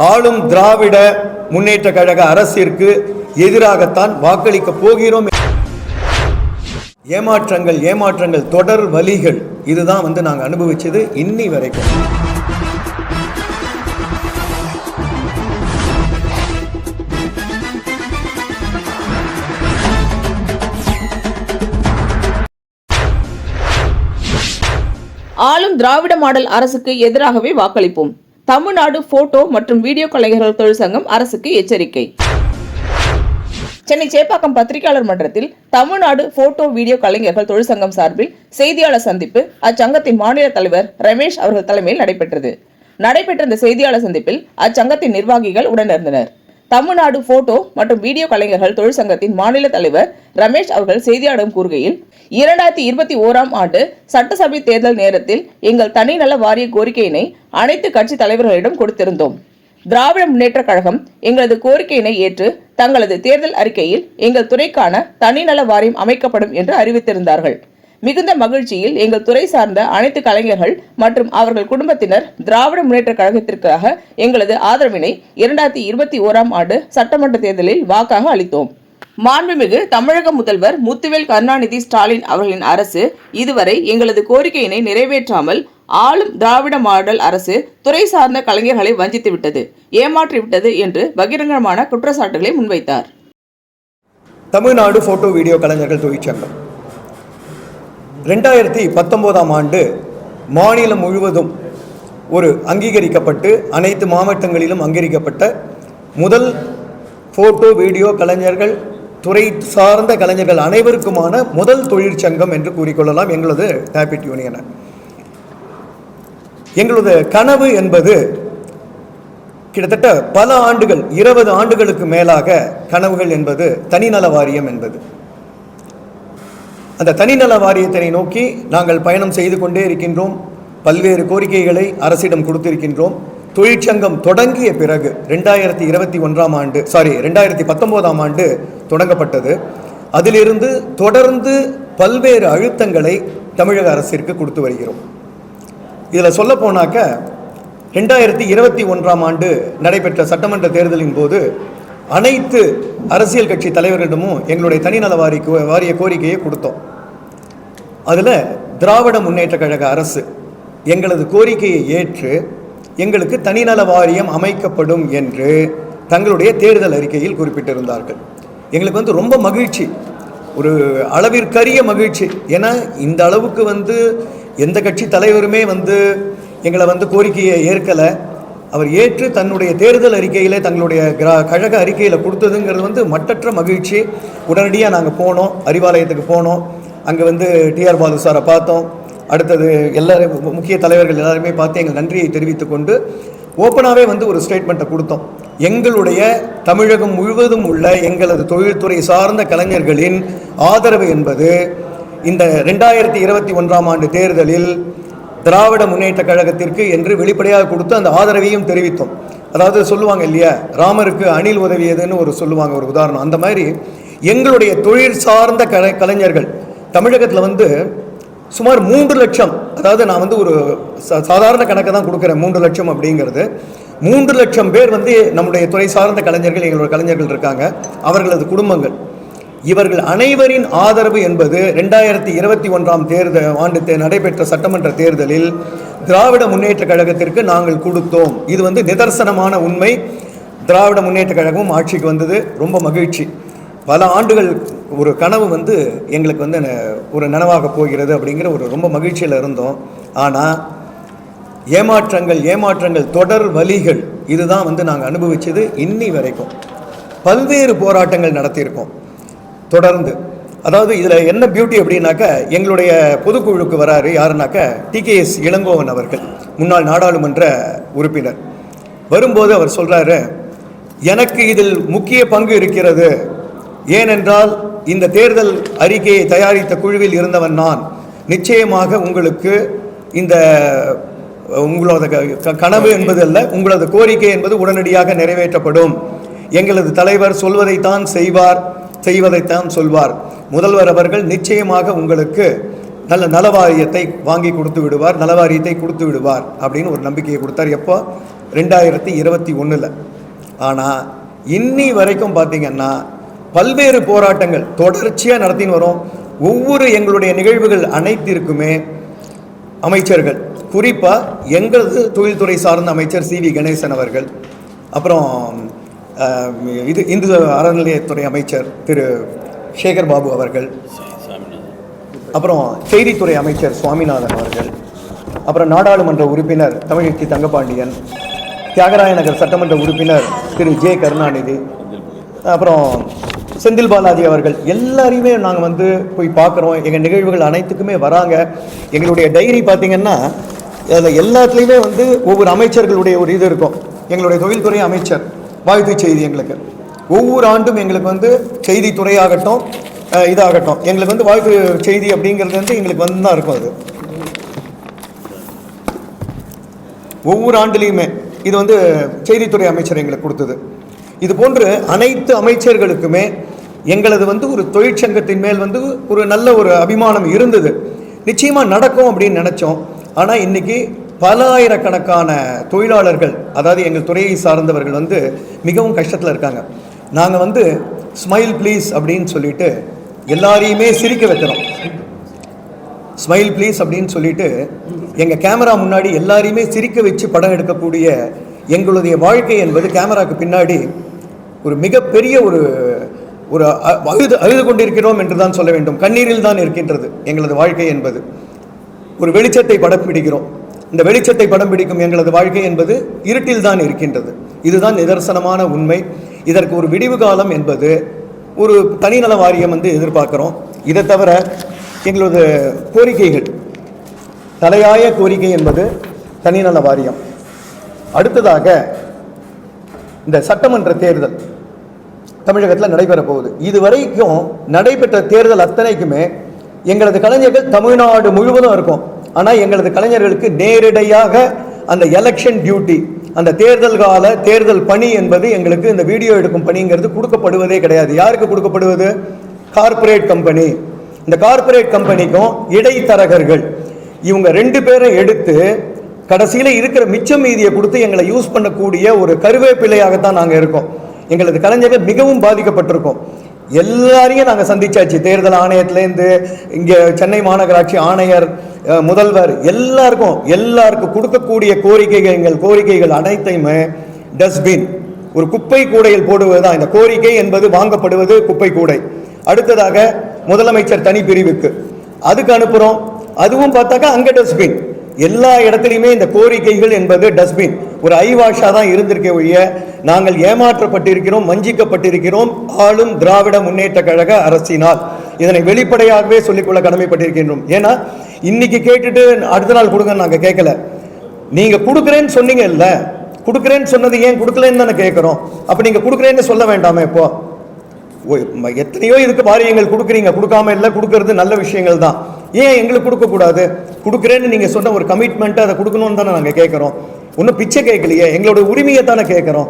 ஆளும் திராவிட முன்னேற்ற கழக அரசிற்கு எதிராகத்தான் வாக்களிக்க போகிறோம். ஏமாற்றங்கள் தொடர் வலிகள் இதுதான் நாங்கள் அனுபவிச்சது இன்னி வரைக்கும். ஆளும் திராவிட மாடல் அரசுக்கு எதிராகவே வாக்களிப்போம். தமிழ்நாடு போட்டோ மற்றும் வீடியோ கலைஞர்கள் தொழிற்சங்கம் அரசுக்கு எச்சரிக்கை. சென்னை சேப்பாக்கம் பத்திரிகையாளர் மன்றத்தில் தமிழ்நாடு போட்டோ வீடியோ கலைஞர்கள் தொழிற்சங்கம் சார்பில் செய்தியாளர் சந்திப்பு அச்சங்கத்தின் மாநில தலைவர் ரமேஷ் அவர்கள் தலைமையில் நடைபெற்ற இந்த செய்தியாளர் சந்திப்பில் அச்சங்கத்தின் நிர்வாகிகள் உடனிருந்தனர். தமிழ்நாடு போட்டோ மற்றும் வீடியோ கலைஞர்கள் தொழிற்சங்கத்தின் மாநில தலைவர் ரமேஷ் அவர்கள் செய்தியாளரிடம் கூறுகையில், 2021ஆம் ஆண்டு சட்டசபை தேர்தல் நேரத்தில் எங்கள் தனிநல வாரிய கோரிக்கையினை அனைத்து கட்சி தலைவர்களிடம் கொடுத்திருந்தோம். திராவிட முன்னேற்ற கழகம் எங்களது கோரிக்கையினை ஏற்று தங்களது தேர்தல் அறிக்கையில் எங்கள் துறைக்கான தனிநல வாரியம் அமைக்கப்படும் என்று அறிவித்திருந்தார்கள். மிகுந்த மகிழ்ச்சியில் எங்கள் துறை சார்ந்த அனைத்து கலைஞர்கள் மற்றும் அவர்கள் குடும்பத்தினர் திராவிட முன்னேற்ற கழகத்திற்காக எங்களது ஆதரவினை 2021ஆம் ஆண்டு சட்டமன்ற தேர்தலில் வாக்காக அளித்தோம். மாண்புமிகு தமிழக முதல்வர் முத்துவேல் கருணாநிதி ஸ்டாலின் அவர்களின் அரசு இதுவரை எங்களது கோரிக்கையினை நிறைவேற்றாமல் ஆளும் திராவிட மாடல் அரசு துறை சார்ந்த கலைஞர்களை வஞ்சித்துவிட்டது, ஏமாற்றிவிட்டது என்று பகிரங்கமான குற்றச்சாட்டுகளை முன்வைத்தார். தமிழ்நாடு போட்டோ வீடியோ கலைஞர்கள் தொழிற்சங்கம் 2019ஆம் ஆண்டு மாநிலம் முழுவதும் ஒரு அங்கீகரிக்கப்பட்டு அனைத்து மாவட்டங்களிலும் அங்கீகரிக்கப்பட்ட முதல் போட்டோ வீடியோ கலைஞர்கள் துறை சார்ந்த கலைஞர்கள் அனைவருக்குமான முதல் தொழிற்சங்கம் என்று கூறிக்கொள்ளலாம் எங்களது டேபிட் யூனியன். எங்களது கனவு என்பது கிட்டத்தட்ட பல ஆண்டுகள் 20 ஆண்டுகளுக்கு மேலாக கனவுகள் என்பது தனிநல வாரியம் என்பது. அந்த தனிநல வாரியத்தினை நோக்கி நாங்கள் பயணம் செய்து கொண்டே இருக்கின்றோம். பல்வேறு கோரிக்கைகளை அரசிடம் கொடுத்திருக்கின்றோம். தொழிற்சங்கம் தொடங்கிய பிறகு 2019ஆம் ஆண்டு தொடங்கப்பட்டது. அதிலிருந்து தொடர்ந்து பல்வேறு அழுத்தங்களை தமிழக அரசிற்கு கொடுத்து வருகிறோம். இதில் சொல்ல போனாக்க 2021ஆம் ஆண்டு நடைபெற்ற சட்டமன்ற தேர்தலின் போது அனைத்து அரசியல் கட்சி தலைவர்களிடமும் எங்களுடைய தனிநல வாரிய கோரிக்கையை கொடுத்தோம். அதில் திராவிட முன்னேற்ற கழக அரசு எங்களது கோரிக்கையை ஏற்று எங்களுக்கு தனிநல வாரியம் அமைக்கப்படும் என்று தங்களுடைய தேர்தல் அறிக்கையில் குறிப்பிட்டிருந்தார்கள். எங்களுக்கு ரொம்ப மகிழ்ச்சி, ஒரு அளவிற்கரிய மகிழ்ச்சி. ஏன்னா இந்த அளவுக்கு எந்த கட்சி தலைவருமே எங்களை கோரிக்கையை ஏற்கலை. அவர் ஏற்று தன்னுடைய தேர்தல் அறிக்கையில் தங்களுடைய கழக அறிக்கையில் கொடுத்ததுங்கிறது மட்டற்ற மகிழ்ச்சி. உடனடியாக நாங்கள் போனோம், அறிவாலயத்துக்கு போனோம். அங்கே டிஆர் பாலு சாரை பார்த்தோம். அடுத்தது எல்லாரும் முக்கிய தலைவர்கள் எல்லாருமே பார்த்து எங்கள் நன்றியை தெரிவித்துக் கொண்டு ஓப்பனாகவே ஒரு ஸ்டேட்மெண்ட்டை கொடுத்தோம். எங்களுடைய தமிழகம் முழுவதும் உள்ள எங்களது தொழில்துறை சார்ந்த கலைஞர்களின் ஆதரவு என்பது இந்த 2021ஆம் ஆண்டு தேர்தலில் திராவிட முன்னேற்ற கழகத்திற்கு என்று வெளிப்படையாக கொடுத்து அந்த ஆதரவையும் தெரிவித்தோம். அதாவது சொல்லுவாங்க இல்லையா, ராமருக்கு அணில் உதவியதுன்னு சொல்லுவாங்க ஒரு உதாரணம். அந்த மாதிரி எங்களுடைய தொழில் சார்ந்த கலைஞர்கள் தமிழகத்தில் சுமார் 3 லட்சம், அதாவது நான் ஒரு சாதாரண கணக்கை தான் கொடுக்குறேன், 3 லட்சம் அப்படிங்கிறது 3 லட்சம் பேர் நம்முடைய துறை சார்ந்த கலைஞர்கள், எங்களோட கலைஞர்கள் இருக்காங்க, அவர்களது குடும்பங்கள். இவர்கள் அனைவரின் ஆதரவு என்பது 2021ஆம் ஆண்டு நடைபெற்ற சட்டமன்ற தேர்தலில் திராவிட முன்னேற்ற கழகத்திற்கு நாங்கள் கொடுத்தோம். இது நிதர்சனமான உண்மை. திராவிட முன்னேற்ற கழகமும் ஆட்சிக்கு வந்தது, ரொம்ப மகிழ்ச்சி. பல ஆண்டுகள் ஒரு கனவு எங்களுக்கு ஒரு நனவாக போகிறது அப்படிங்கிற ஒரு ரொம்ப மகிழ்ச்சியில் இருந்தோம். ஆனால் ஏமாற்றங்கள் தொடர் வலிகள் இதுதான் நாங்கள் அனுபவிச்சது இன்னி வரைக்கும். பல்வேறு போராட்டங்கள் நடத்தியிருக்கோம் தொடர்ந்து. அதாவது இதில் என்ன பியூட்டி அப்படின்னாக்கா, எங்களுடைய பொதுக்குழுக்கு வராரு யாருனாக்கா TKS இளங்கோவன் அவர்கள், முன்னாள் நாடாளுமன்ற உறுப்பினர். வரும்போது அவர் சொல்கிறாரு, எனக்கு இதில் முக்கிய பங்கு இருக்கிறது. ஏனென்றால் இந்த தேர்தல் அறிக்கையை தயாரித்த குழுவில் இருந்தவன் நான். நிச்சயமாக உங்களுக்கு இந்த உங்களோட கனவு என்பதல்ல, உங்களது கோரிக்கை என்பது உடனடியாக நிறைவேற்றப்படும். எங்களது தலைவர் சொல்வதைத்தான் செய்வார், செய்வதைத்தான் சொல்வார். முதல்வர் அவர்கள் நிச்சயமாக உங்களுக்கு நல்ல நலவாரியத்தை வாங்கி கொடுத்து விடுவார், நலவாரியத்தை கொடுத்து விடுவார் அப்படின்னு ஒரு நம்பிக்கையை கொடுத்தார். எப்போ 2021. ஆனால் இன்னி வரைக்கும் பார்த்திங்கன்னா பல்வேறு போராட்டங்கள் தொடர்ச்சியாக நடத்தின்னு வரோம். ஒவ்வொரு எங்களுடைய நிகழ்வுகள் அனைத்திற்குமே அமைச்சர்கள், குறிப்பாக எங்களது தொழில்துறை சார்ந்த அமைச்சர் CV கணேசன் அவர்கள், அப்புறம் இந்து அறநிலையத்துறை அமைச்சர் திரு சேகர் பாபு அவர்கள், அப்புறம் செய்தித்துறை அமைச்சர் சுவாமிநாதன் அவர்கள், அப்புறம் நாடாளுமன்ற உறுப்பினர் தமிழச்சி தங்கபாண்டியன், தியாகராய நகர் சட்டமன்ற உறுப்பினர் திரு J கருணாநிதி, அப்புறம் செந்தில் பாலாஜி அவர்கள், எல்லாரையுமே நாங்கள் போய் பார்க்குறோம். எங்கள் நிகழ்வுகள் அனைத்துக்குமே வராங்க. எங்களுடைய டைரி பார்த்திங்கன்னா அதில் எல்லாத்துலேயுமே ஒவ்வொரு அமைச்சர்களுடைய ஒரு இது இருக்கும். எங்களுடைய தொழில்துறை அமைச்சர் வாழ்த்து செய்தி எங்களுக்கு ஒவ்வொரு ஆண்டும் எங்களுக்கு செய்தித்துறையாகட்டும் இதாகட்டும் எங்களுக்கு வாழ்த்து செய்தி அப்படிங்கிறது எங்களுக்கு தான் இருக்கும். அது ஒவ்வொரு ஆண்டுலேயுமே இது செய்தித்துறை அமைச்சர் எங்களுக்கு கொடுத்தது. இது போன்று அனைத்து அமைச்சர்களுக்குமே எங்களது ஒரு தொழிற்சங்கத்தின் மேல் ஒரு நல்ல ஒரு அபிமானம் இருந்தது. நிச்சயமாக நடக்கும் அப்படின்னு நினச்சோம். ஆனால் இன்றைக்கி பல ஆயிரக்கணக்கான தொழிலாளர்கள், அதாவது எங்கள் துறையை சார்ந்தவர்கள் மிகவும் கஷ்டத்தில் இருக்காங்க. நாங்கள் ஸ்மைல் ப்ளீஸ் அப்படின்னு சொல்லிட்டு எல்லாரையுமே சிரிக்க வைக்கிறோம். ஸ்மைல் ப்ளீஸ் அப்படின்னு சொல்லிட்டு எங்கள் கேமரா முன்னாடி எல்லாரையுமே சிரிக்க வச்சு படம் எடுக்கக்கூடிய எங்களுடைய வாழ்க்கை என்பது கேமராவுக்கு பின்னாடி ஒரு மிகப்பெரிய ஒரு அழுது கொண்டிருக்கிறோம் என்று தான் சொல்ல வேண்டும். கண்ணீரில் தான் இருக்கின்றது எங்களது வாழ்க்கை என்பது. ஒரு வெளிச்சத்தை படம் பிடிக்கிறோம். இந்த வெளிச்சத்தை படம் பிடிக்கும் எங்களது வாழ்க்கை என்பது இருட்டில் தான் இருக்கின்றது. இதுதான் நிதர்சனமான உண்மை. இதற்கு ஒரு விடிவு காலம் என்பது ஒரு தனிநல வாரியம் எதிர்பார்க்குறோம். இதை தவிர எங்களது கோரிக்கைகள், தலையாய கோரிக்கை என்பது தனிநல வாரியம். அடுத்ததாக இந்த சட்டமன்ற தேர்தல் தமிழகத்தில் நடைபெற போகுது. இதுவரைக்கும் நடைபெற்ற தேர்தல் அத்தனைக்குமே எங்களது கலைஞர்கள் தமிழ்நாடு முழுவதும் இருக்கும். ஆனால் எங்களது கலைஞர்களுக்கு நேரடியாக அந்த எலெக்ஷன் டியூட்டி, அந்த தேர்தல் கால தேர்தல் பணி என்பது எங்களுக்கு இந்த வீடியோ எடுக்கும் பணிங்கிறது கொடுக்கப்படுவதே கிடையாது. யாருக்கு கொடுக்கப்படுவது? Corporate company. இந்த கார்ப்பரேட் கம்பெனிக்கும் இடைத்தரகர்கள், இவங்க 2 பேரை எடுத்து கடைசியில் இருக்கிற மிச்சம் மீதியை கொடுத்து எங்களை யூஸ் பண்ணக்கூடிய ஒரு கருவேப்பிள்ளையாகத்தான் நாங்கள் இருக்கோம். எங்களது கலைஞர்கள் மிகவும் பாதிக்கப்பட்டிருக்கோம். எல்லாரையும் நாங்கள் சந்திச்சாச்சு. தேர்தல் ஆணையத்திலேருந்து இங்கே சென்னை மாநகராட்சி ஆணையர், முதல்வர், எல்லாருக்கும் கொடுக்கக்கூடிய கோரிக்கைகள், எங்கள் கோரிக்கைகள் அனைத்தையுமே டஸ்ட்பின், ஒரு குப்பை கூடையில் போடுவதுதான் இந்த கோரிக்கை என்பது. வாங்கப்படுவது குப்பை கூடை. அடுத்ததாக முதலமைச்சர் தனி பிரிவுக்கு அதுக்கு அனுப்புகிறோம். அதுவும் பார்த்தாக்கா அங்கே டஸ்ட்பின். எல்லா இடத்துலையுமே இந்த கோரிக்கைகள் என்பது டஸ்ட்பின், ஒரு ஐவாஷாக தான் இருந்திருக்கே ஒழிய நாங்கள் ஏமாற்றப்பட்டிருக்கிறோம், வஞ்சிக்கப்பட்டிருக்கிறோம் ஆளும் திராவிட முன்னேற்ற கழக அரசினால். இதனை வெளிப்படையாகவே சொல்லிக்கொள்ள கடமைப்பட்டிருக்கின்றோம். ஏன்னா இன்னைக்கு கேட்டுட்டு அடுத்த நாள் கொடுங்கன்னு நாங்கள் கேட்கல. நீங்கள் கொடுக்குறேன்னு சொன்னீங்க, இல்லை கொடுக்குறேன்னு சொன்னது ஏன் கொடுக்கலன்னு தானே கேட்குறோம். அப்போ நீங்கள் கொடுக்குறேன்னு சொல்ல வேண்டாமே? இப்போ எத்தனையோ இதுக்கு வாரியங்கள் கொடுக்குறீங்க, கொடுக்காம இல்லை, கொடுக்கறது நல்ல விஷயங்கள் தான். ஏன் எங்களுக்கு கொடுக்கக்கூடாது? கொடுக்குறேன்னு நீங்கள் சொன்ன ஒரு கமிட்மெண்ட்டை அதை கொடுக்கணும்னு தானே நாங்கள் கேட்குறோம். ஒன்றும் பிச்சை கேட்கலையே, எங்களோட உரிமையை தானே கேட்குறோம்.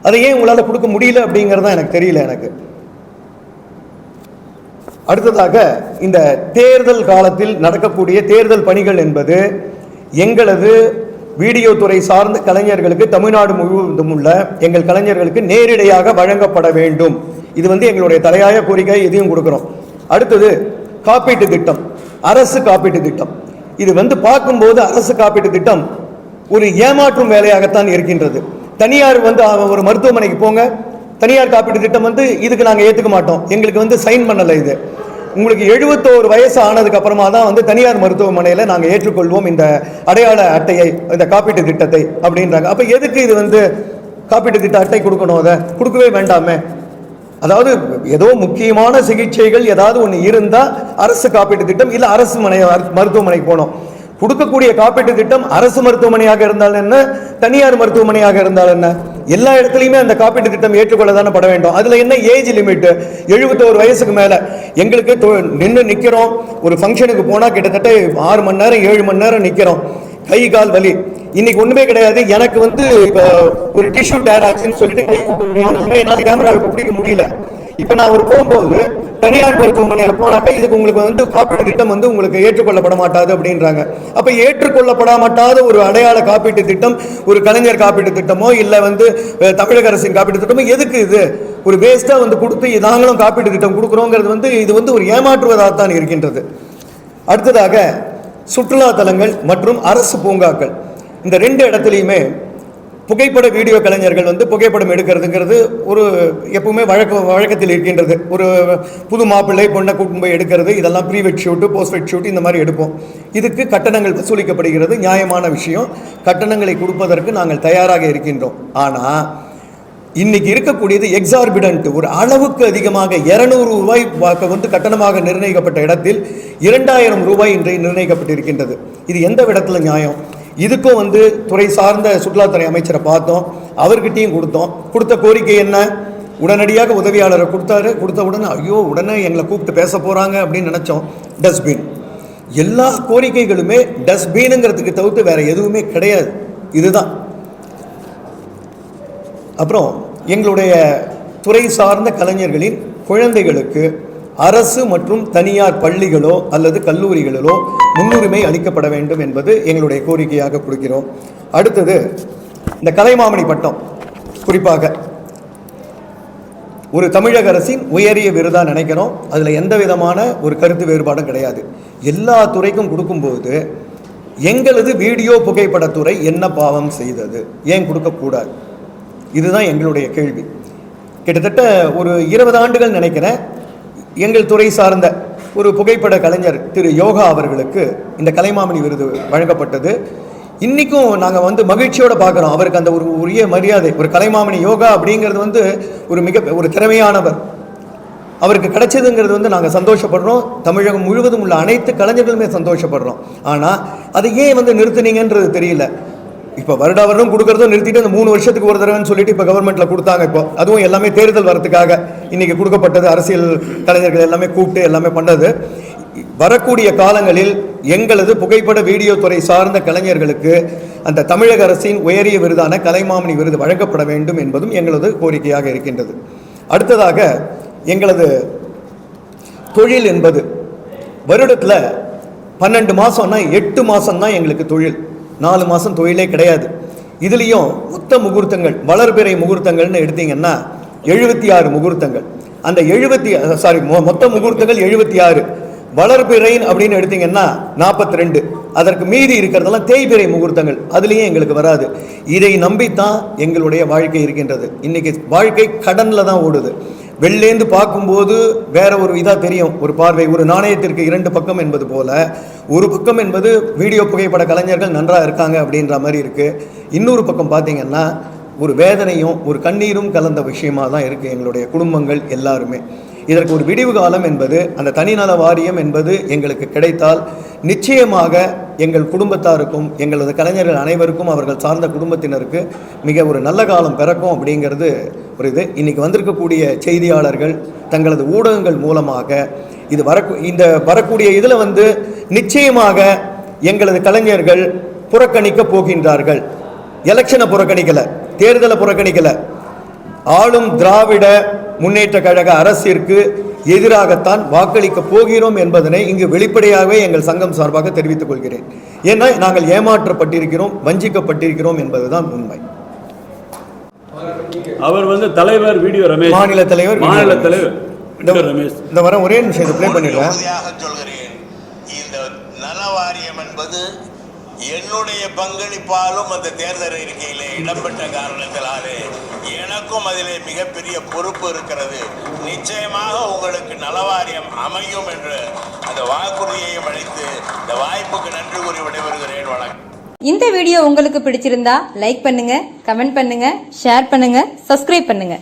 அதை ஏன் உங்களால் கொடுக்க முடியல அப்படிங்கிறதான் எனக்கு தெரியல. எனக்கு அடுத்ததாக இந்த தேர்தல் காலத்தில் நடக்கக்கூடிய தேர்தல் பணிகள் என்பது எங்களது வீடியோ துறை சார்ந்த கலைஞர்களுக்கு, தமிழ்நாடு முழுவதும் உள்ள எங்கள் கலைஞர்களுக்கு நேரடியாக வழங்கப்பட வேண்டும். இது எங்களுடைய தலையாய கோரிக்கை. இதையும் கொடுக்குறோம். அடுத்தது காப்பீட்டு திட்டம், அரசு காப்பீட்டு திட்டம். இது பார்க்கும்போது அரசு காப்பீட்டு திட்டம் ஒரு ஏமாற்றும் வேலையாகத்தான் இருக்கின்றது. தனியார் ஒரு மருத்துவமனைக்கு போங்க, தனியார் காப்பீட்டு திட்டம் இதுக்கு நாங்கள் ஏற்றுக்க மாட்டோம், எங்களுக்கு சைன் பண்ணலை. இது உங்களுக்கு 71 வயசு ஆனதுக்கு அப்புறமா தான் தனியார் மருத்துவமனையில் நாங்கள் ஏற்றுக்கொள்வோம் இந்த அடையாள அட்டையை, இந்த காப்பீட்டு திட்டத்தை அப்படின்றாங்க. அப்போ எதுக்கு இது காப்பீட்டு திட்ட அட்டை கொடுக்கணும்? அதை கொடுக்கவே வேண்டாமே. அதாவது ஏதோ முக்கியமான சிகிச்சைகள் ஏதாவது ஒன்று இருந்தால் அரசு காப்பீட்டு திட்டம், இல்லை அரசு மருத்துவமனைக்கு போனோம். கொடுக்கக்கூடிய காப்பீட்டு திட்டம் அரசு மருத்துவமனையாக இருந்தால் என்ன, தனியார் மருத்துவமனையாக இருந்தால் என்ன, எல்லா இடத்துலையுமே அந்த காப்பீட்டு திட்டம் ஏற்றுக்கொள்ள தானே பட வேண்டும். அதில் என்ன ஏஜ் லிமிட்டு? 71 வயசுக்கு மேலே. எங்களுக்கு நிற்கிறோம், ஒரு ஃபங்க்ஷனுக்கு போனால் கிட்டத்தட்ட 6 மணி நேரம் 7 மணி நேரம் நிற்கிறோம், கை கால் வலி. இன்னைக்கு ஒன்றுமே கிடையாது. எனக்கு இப்போ ஒரு டிஷ்யூ டேர் ஆச்சுன்னு சொல்லிட்டு என்னால் கேமராவுக்கு பிடிக்க முடியல. இப்ப நான் ஒரு போகும்போது தனியார் மருத்துவமனையில போனாக்க இதுக்கு உங்களுக்கு வந்து காப்பீட்டு திட்டம் வந்து உங்களுக்கு ஏற்றுக்கொள்ளப்பட மாட்டாது அப்படின்றாங்க. அப்ப ஏற்றுக்கொள்ளப்பட மாட்டாத ஒரு அடையாள காப்பீட்டு திட்டம், ஒரு கலைஞர் காப்பீட்டு திட்டமோ இல்ல வந்து தமிழக அரசின் காப்பீட்டு திட்டமோ எதுக்கு? இது ஒரு வேஸ்டா வந்து கொடுத்து நாங்களும் காப்பீட்டு திட்டம் கொடுக்குறோங்கிறது வந்து இது வந்து ஒரு ஏமாற்றுவதாகத்தான் இருக்கின்றது. அடுத்ததாக சுற்றுலா தலங்கள் மற்றும் அரசு பூங்காக்கள், இந்த 2 இடத்துலையுமே புகைப்பட வீடியோ கலைஞர்கள் வந்து புகைப்படம் எடுக்கிறதுங்கிறது ஒரு எப்பவுமே வழக்கத்தில் இருக்கின்றது. ஒரு புது மாப்பிள்ளை பொண்ணை கூட்டிட்டு போய் எடுக்கிறது, இதெல்லாம் ப்ரீ வெட் ஷூட்டு, போஸ்ட் வெட் ஷூட் இந்த மாதிரி எடுப்போம். இதுக்கு கட்டணங்கள் வசூலிக்கப்படுகிறது, நியாயமான விஷயம். கட்டணங்களை கொடுப்பதற்கு நாங்கள் தயாராக இருக்கின்றோம். ஆனால் இன்னைக்கு இருக்கக்கூடியது எக்ஸார்பிடன்ட், ஒரு அளவுக்கு அதிகமாக 200 ரூபாய் வந்து கட்டணமாக நிர்ணயிக்கப்பட்ட இடத்தில் 2000 ரூபாய் இன்றைய நிர்ணயிக்கப்பட்டிருக்கின்றது. இது எந்த இடத்துல நியாயம்? இதுக்கும் வந்து துறை சார்ந்த சுற்றுலாத்துறை அமைச்சரை பார்த்தோம், அவர்கிட்டையும் கொடுத்த கோரிக்கை என்ன? உடனடியாக உதவியாளரை கொடுத்த உடனே ஐயோ உடனே எங்களை கூப்பிட்டு பேச போகிறாங்க அப்படின்னு நினச்சோம். டஸ்ட்பின், எல்லா கோரிக்கைகளுமே டஸ்ட்பினுங்கிறதுக்கு தவிர்த்து வேற எதுவுமே கிடையாது. இதுதான். அப்புறம் எங்களுடைய துறை சார்ந்த கலைஞர்களின் குழந்தைகளுக்கு அரசு மற்றும் தனியார் பள்ளிகளோ அல்லது கல்லூரிகளிலோ முன்னுரிமை அளிக்கப்பட வேண்டும் என்பது எங்களுடைய கோரிக்கையாக கொடுக்கிறோம். அடுத்தது இந்த கலைமாமணி பட்டம், குறிப்பாக ஒரு தமிழக அரசின் உயரிய விருதா நினைக்கிறோம். அதில் எந்த விதமான ஒரு கருத்து வேறுபாடும் கிடையாது. எல்லா துறைக்கும் கொடுக்கும்போது எங்களது வீடியோ புகைப்படத்துறை என்ன பாவம் செய்தது, ஏன் கொடுக்கக்கூடாது? இதுதான் எங்களுடைய கேள்வி. கிட்டத்தட்ட ஒரு 20 ஆண்டுகள் நினைக்கிறேன் எங்கள் துறை சார்ந்த ஒரு புகைப்பட கலைஞர் திரு யோகா அவர்களுக்கு இந்த கலைமாமணி விருது வழங்கப்பட்டது. இன்றைக்கும் நாங்கள் வந்து மகிழ்ச்சியோடு பார்க்குறோம். அவருக்கு அந்த ஒரு உரிய மரியாதை, ஒரு கலைமாமணி யோகா அப்படிங்கிறது வந்து ஒரு திறமையானவர், அவருக்கு கிடைச்சதுங்கிறது வந்து நாங்கள் சந்தோஷப்படுறோம். தமிழகம் முழுவதும் உள்ள அனைத்து கலைஞர்களுமே சந்தோஷப்படுறோம். ஆனால் அதை ஏன் வந்து நிறுத்துனீங்கன்றது தெரியல. இப்போ வருடம் கொடுக்கறதும் நிறுத்திட்டு அந்த 3 வருஷத்துக்கு ஒரு தடவைன்னு சொல்லிட்டு இப்போ கவர்மெண்ட்டில் கொடுத்தாங்க. இப்போ அதுவும் எல்லாமே தேர்தல் வரத்துக்காக இன்றைக்கி கொடுக்கப்பட்டது. அரசியல் கலைஞர்கள் எல்லாமே கூப்பிட்டு எல்லாமே பண்ணது. வரக்கூடிய காலங்களில் எங்களது புகைப்பட வீடியோ துறை சார்ந்த கலைஞர்களுக்கு அந்த தமிழக அரசின் உயரிய விருதான கலைமாமணி விருது வழங்கப்பட வேண்டும் என்பதும் எங்களது கோரிக்கையாக இருக்கின்றது. அடுத்ததாக எங்களது தொழில் என்பது வருடத்தில் 12 மாதம்னா 8 மாதம்தான் எங்களுக்கு தொழில், 4 மாதம் தொழிலே கிடையாது. இதுலேயும் மொத்த முகூர்த்தங்கள், வளர்பிறை முகூர்த்தங்கள்னு எடுத்தீங்கன்னா 76 முகூர்த்தங்கள். அந்த மொத்த முகூர்த்தங்கள் 76, வளர்பிறை அப்படின்னு எடுத்தீங்கன்னா 42. அதற்கு மீதி இருக்கிறதெல்லாம் தேய்பிறை முகூர்த்தங்கள், அதுலேயும் எங்களுக்கு வராது. இதை நம்பித்தான் எங்களுடைய வாழ்க்கை இருக்கின்றது. இன்னைக்கு வாழ்க்கை கடனில் தான் ஓடுது. வெளிலேந்து பார்க்கும்போது வேற ஒரு இதாக தெரியும், ஒரு பார்வை. ஒரு நாணயத்திற்கு 2 பக்கம் என்பது போல, ஒரு பக்கம் என்பது வீடியோ புகைப்பட கலைஞர்கள் நன்றாக இருக்காங்க அப்படின்ற மாதிரி இருக்குது. இன்னொரு பக்கம் பார்த்தீங்கன்னா ஒரு வேதனையும் ஒரு கண்ணீரும் கலந்த விஷயமா தான் இருக்குது எங்களுடைய குடும்பங்கள் எல்லாருமே. இதற்கு ஒரு விடிவு காலம் என்பது அந்த தனிநல வாரியம் என்பது எங்களுக்கு கிடைத்தால் நிச்சயமாக எங்கள் குடும்பத்தாருக்கும் எங்களது கலைஞர்கள் அனைவருக்கும் அவர்கள் சார்ந்த குடும்பத்தினருக்கு மிக ஒரு நல்ல காலம் பிறக்கும் அப்படிங்கிறது ஒரு இது. இன்றைக்கி வந்திருக்கக்கூடிய செய்தியாளர்கள் தங்களது ஊடகங்கள் மூலமாக இது இந்த வரக்கூடிய இதில் வந்து நிச்சயமாக எங்களது கலைஞர்கள் புறக்கணிக்க போகின்றார்கள். எலெக்ஷனை புறக்கணிக்கலை, தேர்தலை புறக்கணிக்கலை, ஆளும் திராவிட முன்னேற்ற கழக அரசிற்கு எதிராகத்தான் வாக்களிக்க போகிறோம் என்பதனை இங்கு வெளிப்படையாகவே எங்கள் சங்கம் சார்பாக தெரிவித்துக் கொள்கிறேன். ஏன்னா நாங்கள் ஏமாற்றப்பட்டிருக்கிறோம், வஞ்சிக்கப்பட்டிருக்கிறோம் என்பதுதான் உண்மை. அவர் வந்து தலைவர் வீடியோ ரமேஷ், மாநில தலைவர் ரமேஷ். இந்த வர ஒரே நிமிஷம் ப்ளே பண்ணிடுறேன். சொல்கிறேன், இந்த நல வாரியம் என்பது என்னுடைய பங்களிப்பாலும் அந்த தேர்தல் அறிக்கையிலே இடம்பெற்ற காரணத்தினாலே எனக்கும் அதிலே மிகப்பெரிய பொறுப்பு இருக்கிறது. நிச்சயமாக உங்களுக்கு நலவாரியம் அமையும் என்று அந்த வாக்குறுதியையும் அளித்து இந்த வாய்ப்புக்கு நன்றி கூறி விடைபெறுகிறேன். வணக்கம். இந்த வீடியோ உங்களுக்கு பிடிச்சிருந்தா லைக் பண்ணுங்க, கமெண்ட் பண்ணுங்க, ஷேர் பண்ணுங்க, சப்ஸ்கிரைப் பண்ணுங்க.